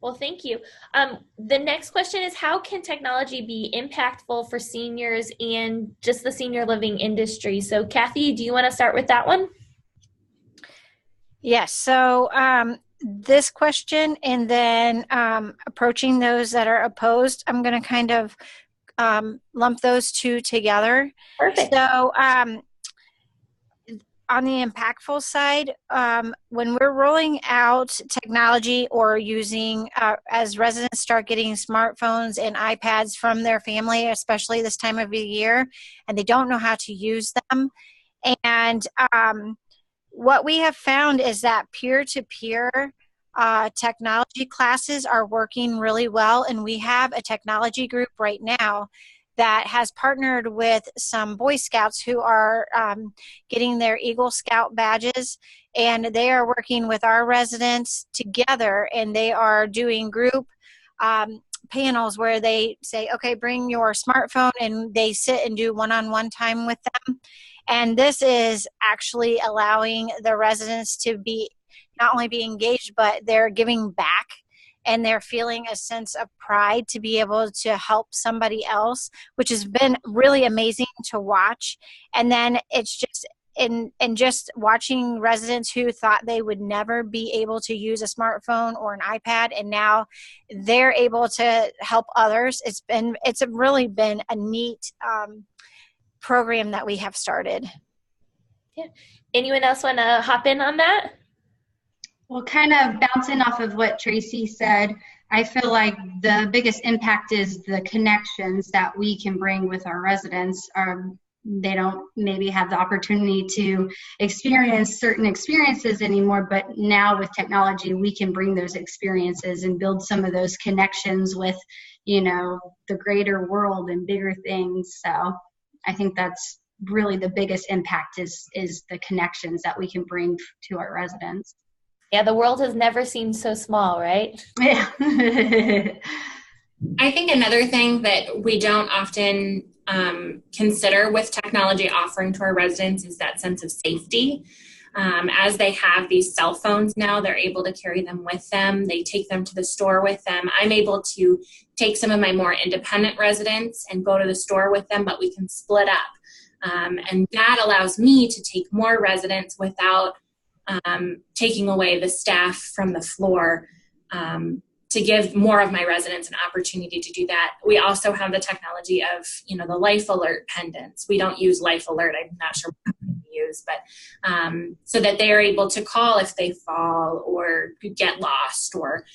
Well, thank you. The next question is, how can technology be impactful for seniors and just the senior living industry? So, Kathy, do you want to start with that one? Yes. So this question, and then approaching those that are opposed, I'm going to kind of lump those two together. Perfect. So on the impactful side, when we're rolling out technology or using, as residents start getting smartphones and iPads from their family, especially this time of the year, and they don't know how to use them, and what we have found is that peer-to-peer technology classes are working really well, and we have a technology group right now that has partnered with some Boy Scouts who are getting their Eagle Scout badges, and they are working with our residents together, and they are doing group panels where they say, okay, bring your smartphone, and they sit and do one-on-one time with them. And this is actually allowing the residents to be not only be engaged, but they're giving back, and they're feeling a sense of pride to be able to help somebody else, which has been really amazing to watch. And then it's just and just watching residents who thought they would never be able to use a smartphone or an iPad, and now they're able to help others. It's really been a neat program that we have started. Yeah. Anyone else want to hop in on that? Well, kind of bouncing off of what Tracy said, I feel like the biggest impact is the connections that we can bring with our residents. They don't maybe have the opportunity to experience certain experiences anymore, but now with technology, we can bring those experiences and build some of those connections with, the greater world and bigger things. So I think that's really the biggest impact is the connections that we can bring to our residents. Yeah, the world has never seemed so small, right? Yeah. I think another thing that we don't often consider with technology offering to our residents is that sense of safety. As they have these cell phones now, they're able to carry them with them. They take them to the store with them. I'm able to take some of my more independent residents and go to the store with them, but we can split up. And that allows me to take more residents without taking away the staff from the floor, to give more of my residents an opportunity to do that. We also have the technology of, the life alert pendants. We don't use life alert. I'm not sure what we use, but so that they are able to call if they fall or get lost or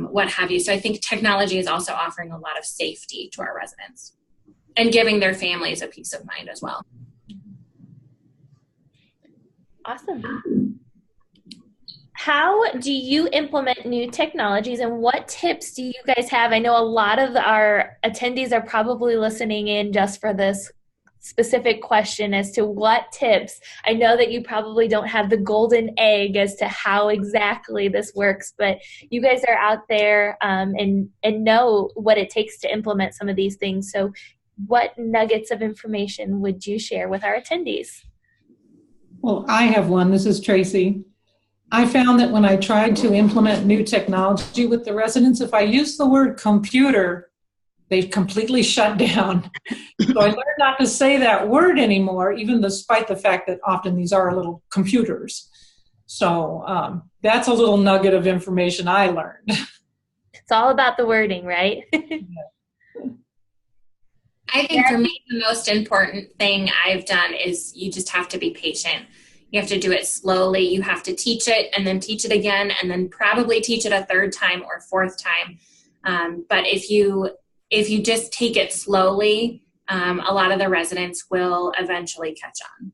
what have you. So I think technology is also offering a lot of safety to our residents and giving their families a peace of mind as well. Awesome. How do you implement new technologies, and what tips do you guys have? I know a lot of our attendees are probably listening in just for this specific question as to what tips. I know that you probably don't have the golden egg as to how exactly this works, but you guys are out there and know what it takes to implement some of these things. So what nuggets of information would you share with our attendees? Well, I have one. This is Tracy. I found that when I tried to implement new technology with the residents, if I used the word computer, they completely shut down. So I learned not to say that word anymore, even despite the fact that often these are little computers. So that's a little nugget of information I learned. It's all about the wording, right? I think for me, the most important thing I've done is you just have to be patient. You have to do it slowly. You have to teach it and then teach it again and then probably teach it a third time or fourth time. But if you just take it slowly, a lot of the residents will eventually catch on.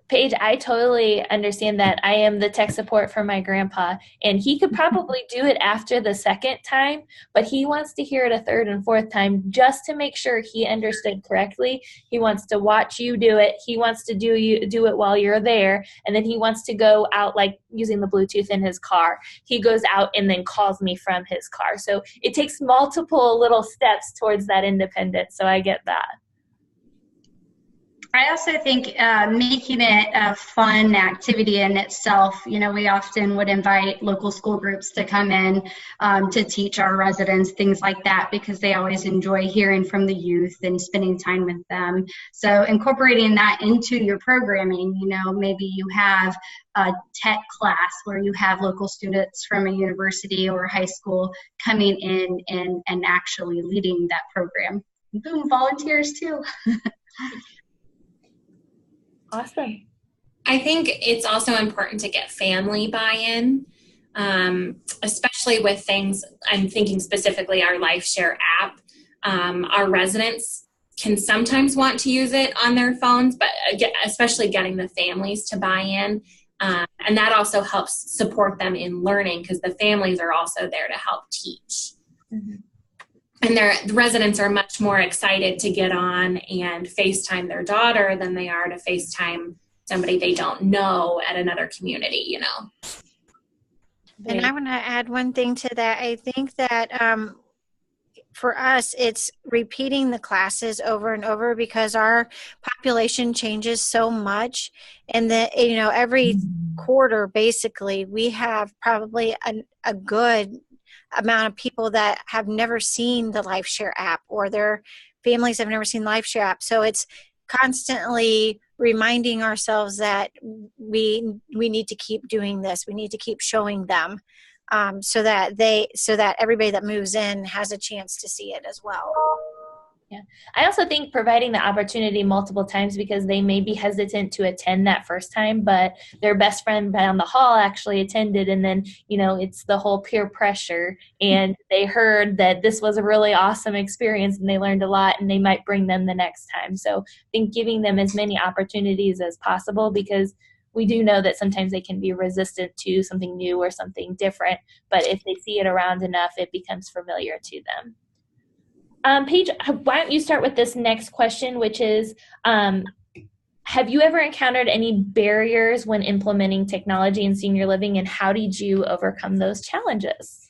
Paige, I totally understand that. I am the tech support for my grandpa, and he could probably do it after the second time, but he wants to hear it a third and fourth time just to make sure he understood correctly. He wants to watch you do it. He wants to do it while you're there, and then he wants to go out, like using the Bluetooth in his car. He goes out and then calls me from his car. So it takes multiple little steps towards that independence. So I get that. I also think making it a fun activity in itself. We often would invite local school groups to come in to teach our residents, things like that, because they always enjoy hearing from the youth and spending time with them. So incorporating that into your programming, maybe you have a tech class where you have local students from a university or high school coming in and actually leading that program. Boom, volunteers too. Awesome. I think it's also important to get family buy-in, especially with things, I'm thinking specifically our LifeShare app. Our residents can sometimes want to use it on their phones, but especially getting the families to buy in. And that also helps support them in learning because the families are also there to help teach. Mm-hmm. And the residents are much more excited to get on and FaceTime their daughter than they are to FaceTime somebody they don't know at another community, And I want to add one thing to that. I think that for us, it's repeating the classes over and over because our population changes so much. And that, every quarter, basically, we have probably a good amount of people that have never seen the LifeShare app or their families have never seen the LifeShare app. So it's constantly reminding ourselves that we need to keep doing this. We need to keep showing them so that everybody that moves in has a chance to see it as well. Yeah. I also think providing the opportunity multiple times because they may be hesitant to attend that first time, but their best friend down the hall actually attended. And then, it's the whole peer pressure and they heard that this was a really awesome experience and they learned a lot and they might bring them the next time. So I think giving them as many opportunities as possible because we do know that sometimes they can be resistant to something new or something different. But if they see it around enough, it becomes familiar to them. Paige, why don't you start with this next question, which is, have you ever encountered any barriers when implementing technology in senior living, and how did you overcome those challenges?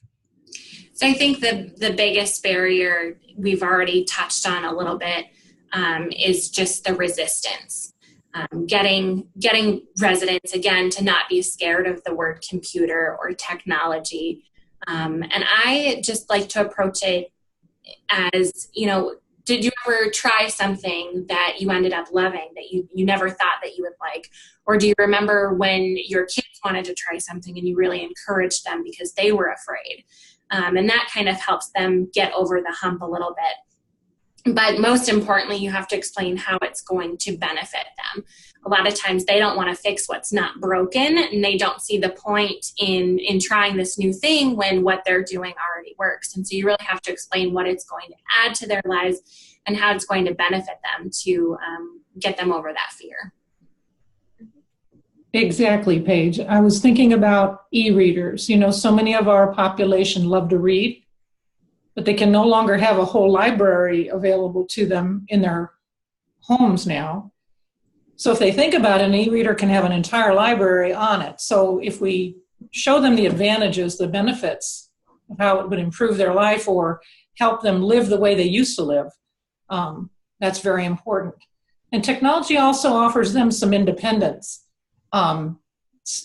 So I think the biggest barrier we've already touched on a little bit is just the resistance. Getting residents, again, to not be scared of the word computer or technology. And I just like to approach it as, did you ever try something that you ended up loving that you never thought that you would like? Or do you remember when your kids wanted to try something and you really encouraged them because they were afraid? And that kind of helps them get over the hump a little bit. But most importantly, you have to explain how it's going to benefit them. A lot of times they don't want to fix what's not broken, and they don't see the point in trying this new thing when what they're doing already works. And so you really have to explain what it's going to add to their lives and how it's going to benefit them to get them over that fear. Exactly, Paige. I was thinking about e-readers. So many of our population love to read, but they can no longer have a whole library available to them in their homes now. So if they think about it, an e-reader can have an entire library on it. So if we show them the advantages, the benefits of how it would improve their life or help them live the way they used to live, that's very important. And technology also offers them some independence.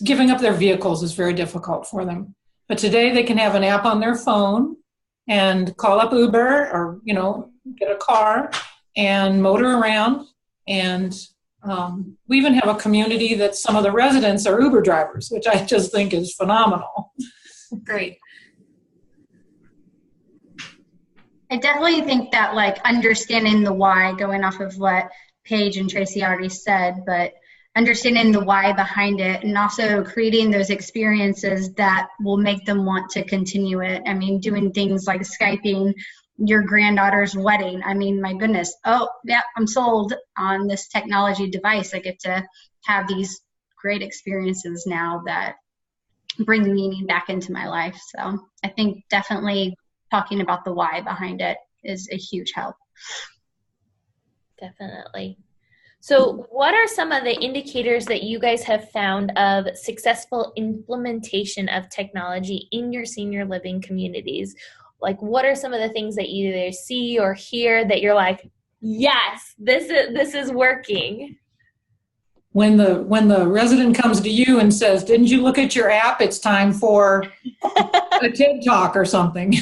Giving up their vehicles is very difficult for them. But today they can have an app on their phone and call up Uber or, get a car and motor around. And we even have a community that some of the residents are Uber drivers, which I just think is phenomenal. Great. I definitely think that understanding the why, going off of what Paige and Tracy already said, but understanding the why behind it and also creating those experiences that will make them want to continue it. I mean, doing things like Skyping your granddaughter's wedding. I mean, my goodness. Oh, yeah, I'm sold on this technology device. I get to have these great experiences now that bring meaning back into my life. So I think definitely talking about the why behind it is a huge help. Definitely. So what are some of the indicators that you guys have found of successful implementation of technology in your senior living communities? Like, what are some of the things that you either see or hear that you're like, Yes, this is working. When the resident comes to you and says, "Didn't you look at your app? It's time for a TED Talk or something."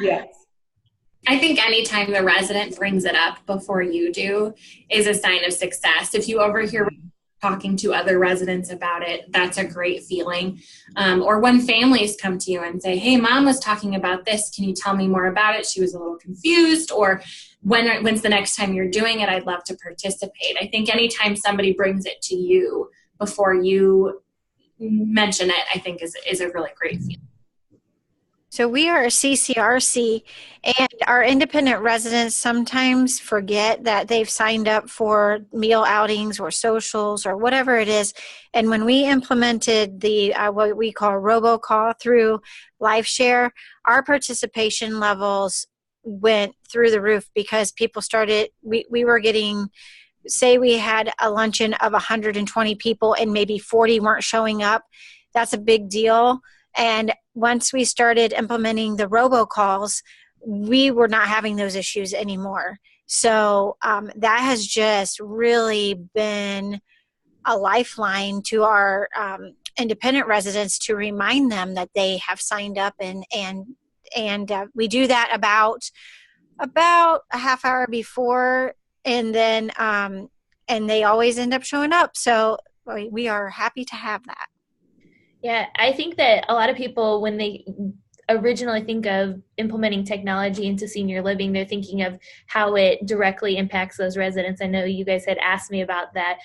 Yes. I think anytime the resident brings it up before you do is a sign of success. If you overhear talking to other residents about it, that's a great feeling. Or when families come to you and say, "Hey, mom was talking about this. Can you tell me more about it? She was a little confused." Or when's the next time you're doing it? I'd love to participate. I think anytime somebody brings it to you before you mention it, I think is a really great feeling. So we are a CCRC, and our independent residents sometimes forget that they've signed up for meal outings or socials or whatever it is. And when we implemented the what we call Robo Call through LifeShare, our participation levels went through the roof because people started. We were getting, say we had a luncheon of 120 people and maybe 40 weren't showing up. That's a big deal. And once we started implementing the robocalls, we were not having those issues anymore. So that has just really been a lifeline to our independent residents to remind them that they have signed up, and we do that about a half hour before, and then and they always end up showing up. So we are happy to have that. Yeah, I think that a lot of people, when they originally think of implementing technology into senior living, they're thinking of how it directly impacts those residents. I know you guys had asked me about that,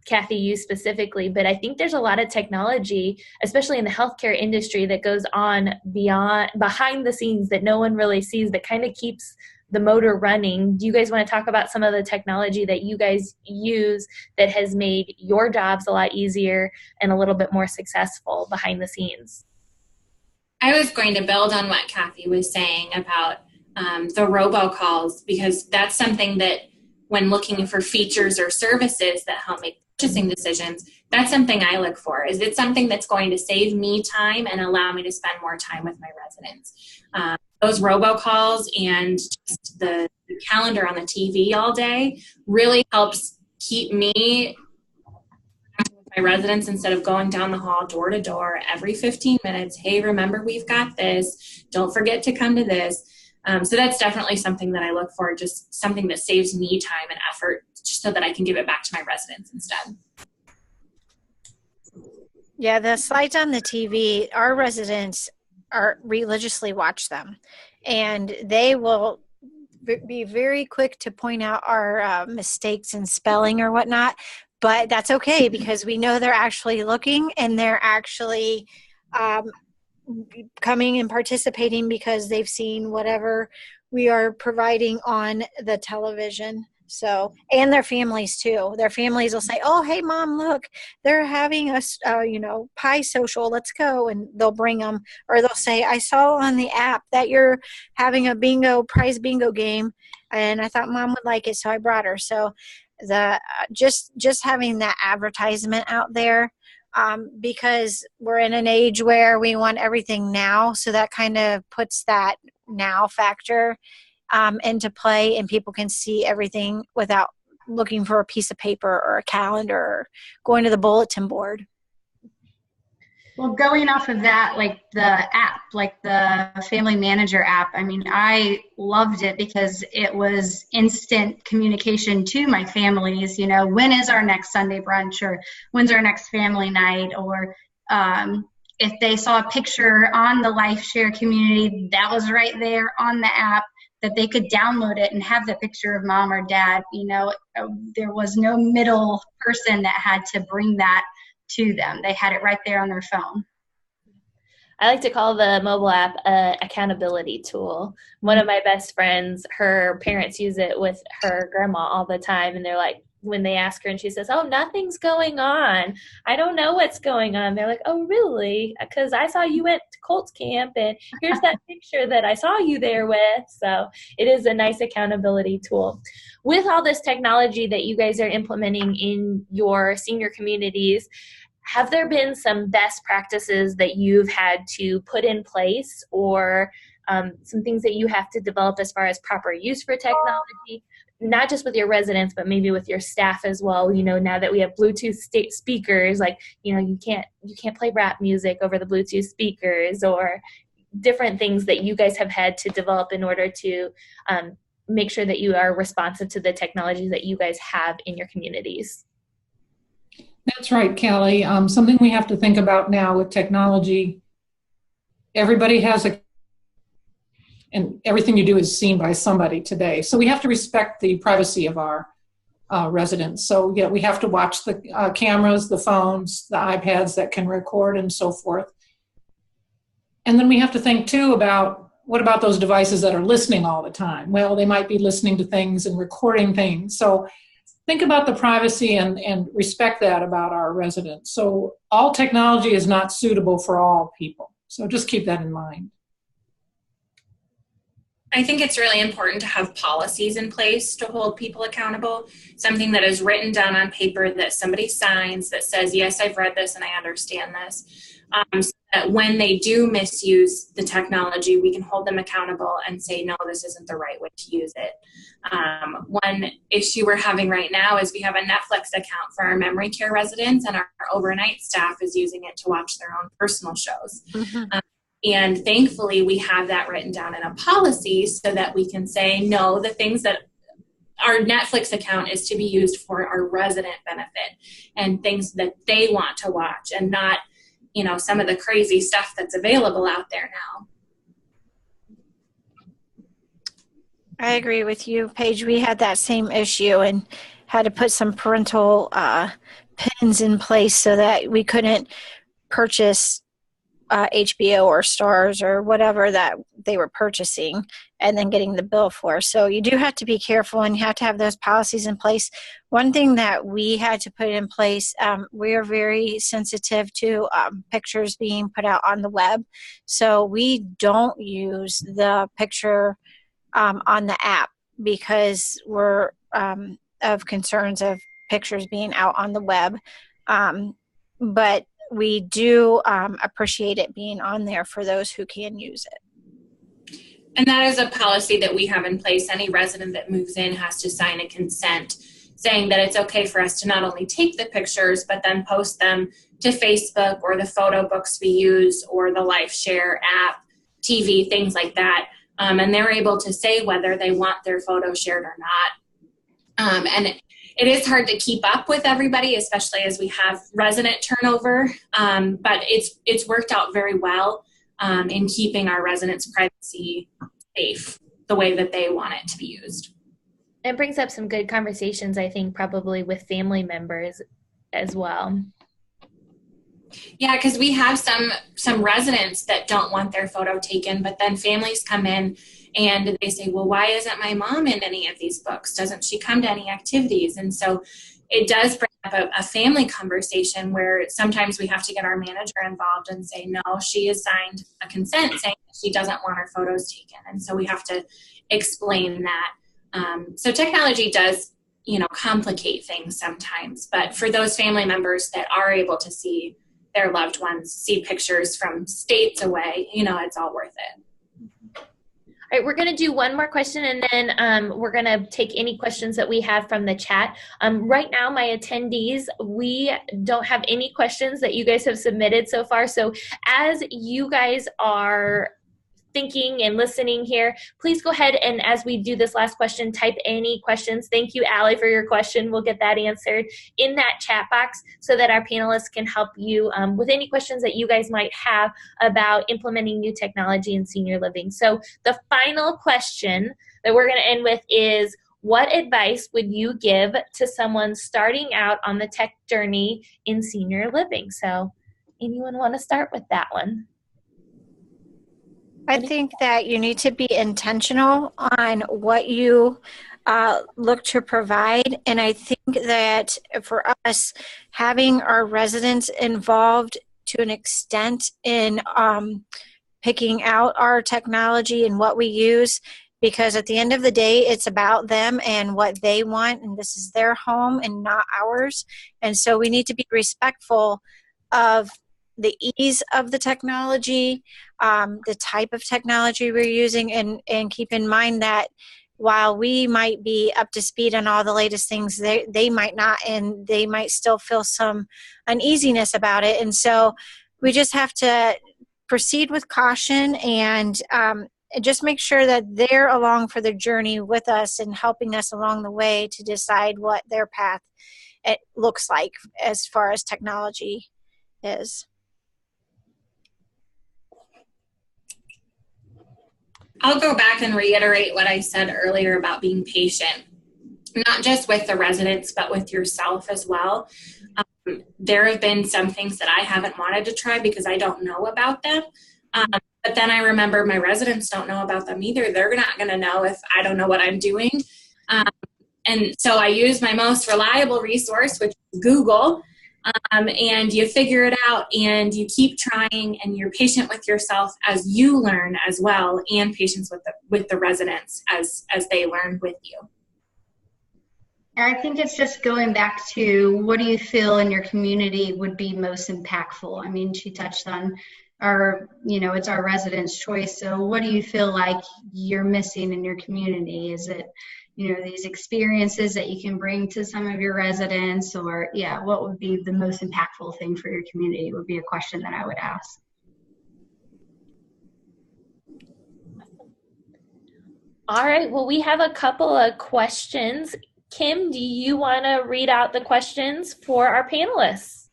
Kathy, you specifically, but I think there's a lot of technology, especially in the healthcare industry, that goes on behind the scenes that no one really sees, that kind of keeps the motor running. Do you guys want to talk about some of the technology that you guys use that has made your jobs a lot easier and a little bit more successful behind the scenes? I was going to build on what Kathy was saying about the robocalls, because that's something that when looking for features or services that help make purchasing decisions, that's something I look for. Is it something that's going to save me time and allow me to spend more time with my residents? Those robocalls and just the calendar on the TV all day really helps keep me with my residents instead of going down the hall door to door every 15 minutes. Hey, remember, we've got this. Don't forget to come to this. So that's definitely something that I look for, just something that saves me time and effort just so that I can give it back to my residents instead. Yeah, the slides on the TV, our residents religiously watch them, and they will be very quick to point out our mistakes in spelling or whatnot, but that's okay because we know they're actually looking and they're actually coming and participating because they've seen whatever we are providing on the television. So, and their families too. Their families will say, "Oh, hey, mom, look, they're having a, pie social. Let's go." And they'll bring them, or they'll say, "I saw on the app that you're having a prize bingo game, and I thought mom would like it, so I brought her." So, the just having that advertisement out there, because we're in an age where we want everything now, so that kind of puts that now factor into play, and people can see everything without looking for a piece of paper or a calendar or going to the bulletin board. Well, going off of that, like the app, like the Family Manager app, I mean, I loved it because it was instant communication to my families. You know, when is our next Sunday brunch, or when's our next family night, or if they saw a picture on the LifeShare community, that was right there on the app, that they could download it and have the picture of mom or dad. You know, there was no middle person that had to bring that to them. They had it right there on their phone. I like to call the mobile app an accountability tool. One of my best friends, her parents use it with her grandma all the time, and they're like, when they ask her and she says, "Oh, nothing's going on. I don't know what's going on." They're like, "Oh, really? Because I saw you went to Colts camp, and here's that picture that I saw you there with." So it is a nice accountability tool. With all this technology that you guys are implementing in your senior communities, have there been some best practices that you've had to put in place or some things that you have to develop as far as proper use for technology, not just with your residents, but maybe with your staff as well. Now that we have Bluetooth speakers, like, you can't play rap music over the Bluetooth speakers, or different things that you guys have had to develop in order to make sure that you are responsive to the technologies that you guys have in your communities. That's right, Callie. Something we have to think about now with technology, everybody has and everything you do is seen by somebody today. So we have to respect the privacy of our residents. So yeah, we have to watch the cameras, the phones, the iPads that can record and so forth. And then we have to think too about, what about those devices that are listening all the time? Well, they might be listening to things and recording things. So think about the privacy and respect that about our residents. So all technology is not suitable for all people. So just keep that in mind. I think it's really important to have policies in place to hold people accountable, something that is written down on paper that somebody signs that says, yes, I've read this and I understand this. So that when they do misuse the technology, we can hold them accountable and say, no, this isn't the right way to use it. One issue we're having right now is we have a Netflix account for our memory care residents, and our overnight staff is using it to watch their own personal shows. Mm-hmm. And thankfully, we have that written down in a policy so that we can say, no, the things that our Netflix account is to be used for our resident benefit and things that they want to watch, and not, some of the crazy stuff that's available out there now. I agree with you, Paige. We had that same issue and had to put some parental pins in place so that we couldn't purchase HBO or Stars or whatever that they were purchasing and then getting the bill for. So you do have to be careful, and you have to have those policies in place. One thing that we had to put in place, we are very sensitive to pictures being put out on the web. So we don't use the picture on the app because we're of concerns of pictures being out on the web. But we do appreciate it being on there for those who can use it. And that is a policy that we have in place. Any resident that moves in has to sign a consent saying that it's okay for us to not only take the pictures, but then post them to Facebook or the photo books we use or the Life Share app, TV, things like that. And they're able to say whether they want their photo shared or not. And it is hard to keep up with everybody, especially as we have resident turnover, but it's worked out very well in keeping our residents' privacy safe the way that they want it to be used. It brings up some good conversations, I think, probably with family members as well. Yeah, because we have some residents that don't want their photo taken, but then families come in and they say, well, why isn't my mom in any of these books? Doesn't she come to any activities? And so it does bring up a family conversation where sometimes we have to get our manager involved and say, no, she has signed a consent saying that she doesn't want her photos taken. And so we have to explain that. So technology does, complicate things sometimes. But for those family members that are able to see their loved ones, see pictures from states away, it's all worth it. All right, we're going to do one more question, and then we're going to take any questions that we have from the chat. Right now, my attendees, we don't have any questions that you guys have submitted so far. So as you guys are thinking and listening here, please go ahead and, as we do this last question, type any questions. Thank you, Allie, for your question. We'll get that answered in that chat box so that our panelists can help you with any questions that you guys might have about implementing new technology in senior living. So the final question that we're going to end with is, what advice would you give to someone starting out on the tech journey in senior living? So anyone want to start with that one? I think that you need to be intentional on what you look to provide. And I think that for us, having our residents involved to an extent in picking out our technology and what we use, because at the end of the day, it's about them and what they want, and this is their home and not ours. And so we need to be respectful of the ease of the technology, the type of technology we're using, and keep in mind that while we might be up to speed on all the latest things, they might not, and they might still feel some uneasiness about it. And so we just have to proceed with caution and just make sure that they're along for the journey with us and helping us along the way to decide what their path it looks like as far as technology is. I'll go back and reiterate what I said earlier about being patient, not just with the residents, but with yourself as well. There have been some things that I haven't wanted to try because I don't know about them. But then I remember my residents don't know about them either. They're not going to know if I don't know what I'm doing. And so I use my most reliable resource, which is Google. And you figure it out and you keep trying and you're patient with yourself as you learn as well, and patience with the residents as they learn with you. And I think it's just going back to what do you feel in your community would be most impactful? I mean, she touched on it's our residents' choice. So what do you feel like you're missing in your community? Is it these experiences that you can bring to some of your residents, or what would be the most impactful thing for your community would be a question that I would ask. All right, well, we have a couple of questions. Kim, do you want to read out the questions for our panelists?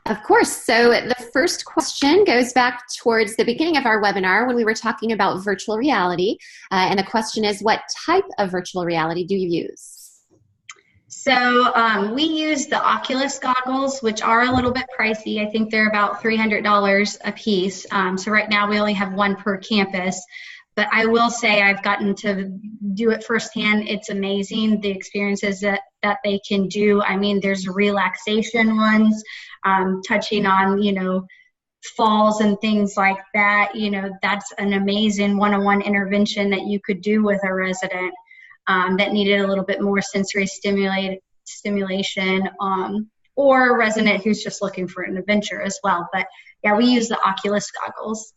Of course. So the first question goes back towards the beginning of our webinar when we were talking about virtual reality. And the question is, what type of virtual reality do you use? So we use the Oculus goggles, which are a little bit pricey. I think they're about $300 a piece. So right now we only have one per campus. But I will say I've gotten to do it firsthand. It's amazing, the experiences that they can do. I mean, there's relaxation ones, touching on, falls and things like that. That's an amazing one-on-one intervention that you could do with a resident that needed a little bit more sensory stimulation, or a resident who's just looking for an adventure as well. But yeah, we use the Oculus goggles.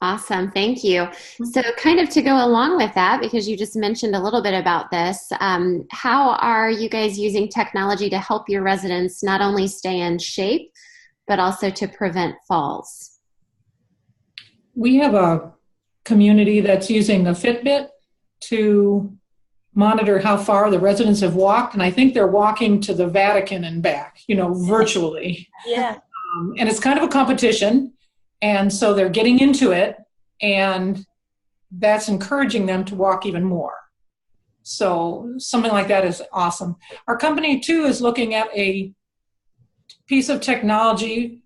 Awesome. Thank you. So kind of to go along with that, because you just mentioned a little bit about this, how are you guys using technology to help your residents not only stay in shape, but also to prevent falls? We have a community that's using a Fitbit to monitor how far the residents have walked. And I think they're walking to the Vatican and back, virtually. Yeah. And it's kind of a competition. And so they're getting into it, and that's encouraging them to walk even more. So something like that is awesome. Our company, too, is looking at a piece of technology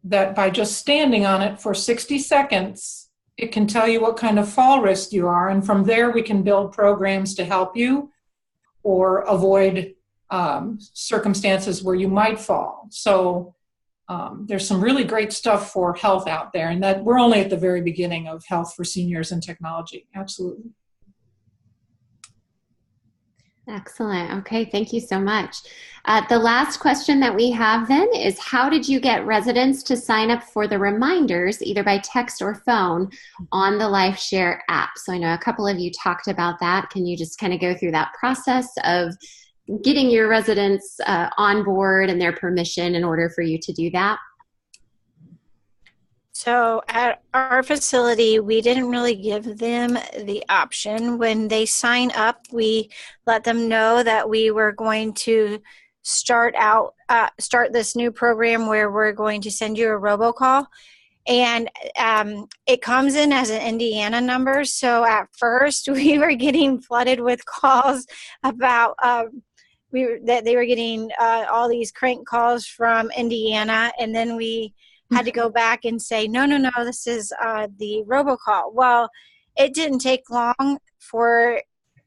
that by just standing on it for 60 seconds, it can tell you what kind of fall risk you are. And from there, we can build programs to help you or avoid circumstances where you might fall. So there's some really great stuff for health out there, and that we're only at the very beginning of health for seniors and technology. Absolutely. Excellent. Okay, thank you so much. The last question that we have then is, how did you get residents to sign up for the reminders, either by text or phone, on the LifeShare app? So I know a couple of you talked about that. Can you just kind of go through that process of getting your residents on board and their permission in order for you to do that? So at our facility, we didn't really give them the option. When they sign up, we let them know that we were going to start this new program where we're going to send you a robocall. And it comes in as an Indiana number. So at first, we were getting flooded with calls about that they were getting all these crank calls from Indiana, and then we had to go back and say, no, this is the robocall. Well, it didn't take long for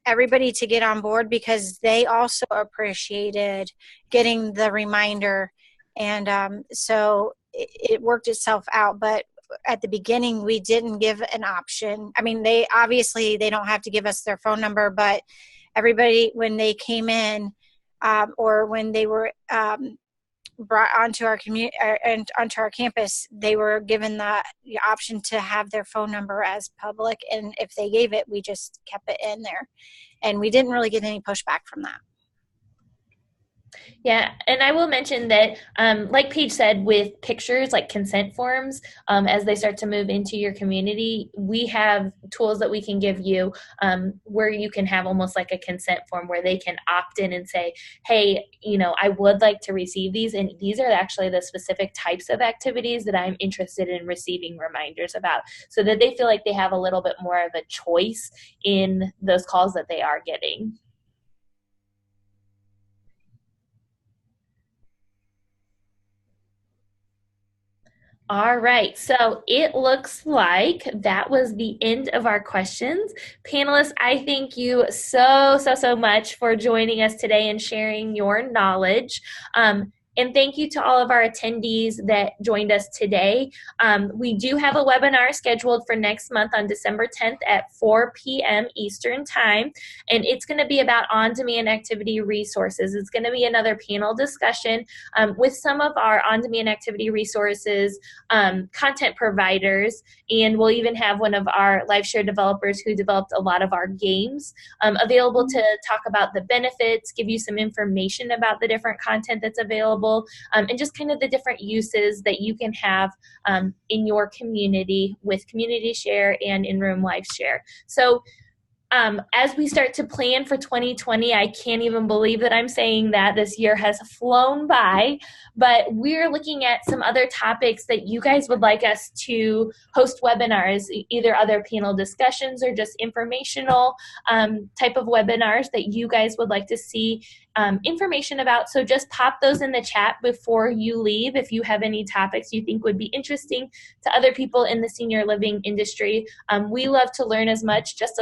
everybody to get on board because they also appreciated getting the reminder, and so it worked itself out. But at the beginning, we didn't give an option. I mean, they don't have to give us their phone number, but everybody, when they came in, or when they were brought onto our community and onto our campus, they were given the option to have their phone number as public, and if they gave it, we just kept it in there, and we didn't really get any pushback from that. Yeah, and I will mention that, like Paige said, with pictures like consent forms, as they start to move into your community, we have tools that we can give you where you can have almost like a consent form where they can opt in and say, hey, I would like to receive these, and these are actually the specific types of activities that I'm interested in receiving reminders about, so that they feel like they have a little bit more of a choice in those calls that they are getting. All right, so it looks like that was the end of our questions. Panelists, I thank you so much for joining us today and sharing your knowledge. And thank you to all of our attendees that joined us today. We do have a webinar scheduled for next month on December 10th at 4 p.m. Eastern Time, and it's going to be about on-demand activity resources. It's going to be another panel discussion with some of our on-demand activity resources content providers, and we'll even have one of our live share developers who developed a lot of our games available to talk about the benefits, give you some information about the different content that's available, and just kind of the different uses that you can have in your community with community share and in-room live share. So as we start to plan for 2020, I can't even believe that I'm saying that. This year has flown by, but we're looking at some other topics that you guys would like us to host webinars, either other panel discussions or just informational type of webinars that you guys would like to see information about. So just pop those in the chat before you leave if you have any topics you think would be interesting to other people in the senior living industry. We love to learn as much just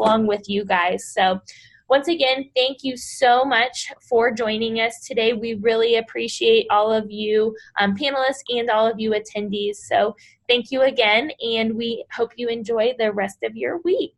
along with you guys. So once again, thank you so much for joining us today. We really appreciate all of you panelists and all of you attendees. So thank you again, and we hope you enjoy the rest of your week.